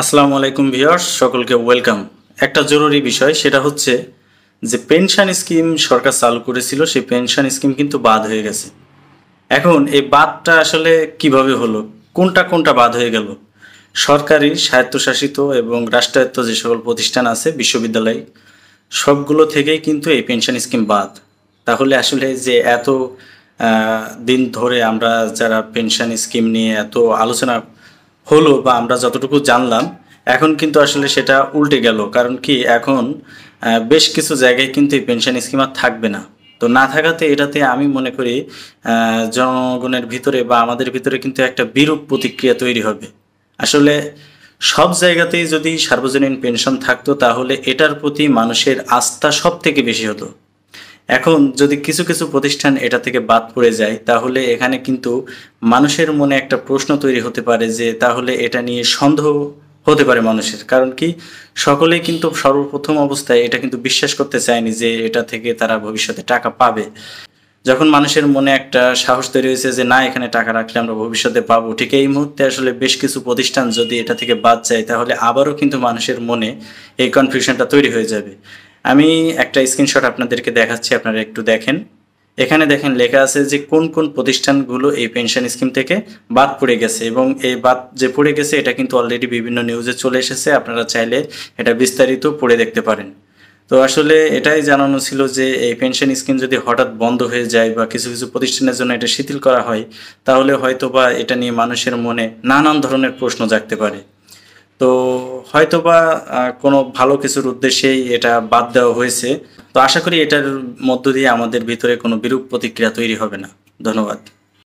আসসালামু আলাইকুম ভিউয়ার্স, সকলকে ওয়েলকাম। একটা জরুরি বিষয়, সেটা হচ্ছে যে পেনশন স্কিম সরকার চালু করেছিল, সেই পেনশন স্কিম কিন্তু বাদ হয়ে গেছে। এখন এই বাদটা আসলে কিভাবে হলো, কোনটা কোনটা বাদ হয়ে গেল? সরকারি, স্বায়ত্তশাসিত এবং রাষ্ট্রায়ত্ত যে সকল প্রতিষ্ঠান আছে, বিশ্ববিদ্যালয়, সবগুলো থেকেই কিন্তু এই পেনশন স্কিম বাদ। তাহলে আসলে যে এত দিন ধরে আমরা যারা পেনশন স্কিম নিয়ে এত আলোচনা হলো বা আমরা যতটুকু জানলাম, এখন কিন্তু আসলে সেটা উল্টে গেল। কারণ কি, এখন বেশ কিছু জায়গায় কিন্তু এই পেনশন স্কিম আর থাকবে না। তো না থাকাতে এটাতে আমি মনে করি জনগণের ভিতরে বা আমাদের ভিতরে কিন্তু একটা বিরূপ প্রতিক্রিয়া তৈরি হবে। আসলে সব জায়গাতেই যদি সার্বজনীন পেনশন থাকতো, তাহলে এটার প্রতি মানুষের আস্থা সব থেকে বেশি হতো। এখন যদি কিছু কিছু প্রতিষ্ঠান এটা থেকে বাদ পড়ে যায়, তাহলে এখানে কিন্তু মানুষের মনে একটা প্রশ্ন তৈরি হতে পারে যে তাহলে এটা নিয়ে সন্দেহ হতে পারে মানুষের। কারণ কি, সকলেই কিন্তু সর্বপ্রথম অবস্থায় এটা কিন্তু বিশ্বাস করতে চায়নি যে এটা থেকে তারা ভবিষ্যতে টাকা পাবে। যখন মানুষের মনে একটা সাহস তৈরি হয়েছে যে না, এখানে টাকা রাখলে আমরা ভবিষ্যতে পাবো, ঠিক এই মুহূর্তে আসলে বেশ কিছু প্রতিষ্ঠান যদি এটা থেকে বাদ যায়, তাহলে আবারও কিন্তু মানুষের মনে এই কনফিউশনটা তৈরি হয়ে যাবে। আমি একটা স্ক্রিনশট আপনাদেরকে দেখাচ্ছি, আপনারা একটু দেখেন। এখানে দেখেন লেখা আছে যে কোন কোন প্রতিষ্ঠানগুলো এই পেনশন স্কিম থেকে বাদ পড়ে গেছে, এবং এই বাদ যে পড়ে গেছে এটা কিন্তু অলরেডি বিভিন্ন নিউজে চলে এসেছে। আপনারা চাইলে এটা বিস্তারিত পড়ে দেখতে পারেন। তো আসলে এটাই জানানো ছিল যে এই পেনশন স্কিম যদি হঠাৎ বন্ধ হয়ে যায় বা কিছু কিছু প্রতিষ্ঠানের জন্য এটা শিথিল করা হয়, তাহলে হয়তোবা এটা নিয়ে মানুষের মনে নানান ধরনের প্রশ্ন জাগতে পারে। তো হয়তোবা কোনো ভালো কিছুর উদ্দেশ্যেই এটা বাদ দেওয়া হয়েছে। তো আশা করি এটার মধ্য দিয়ে আমাদের ভিতরে কোনো বিরূপ প্রতিক্রিয়া তৈরি হবে না। ধন্যবাদ।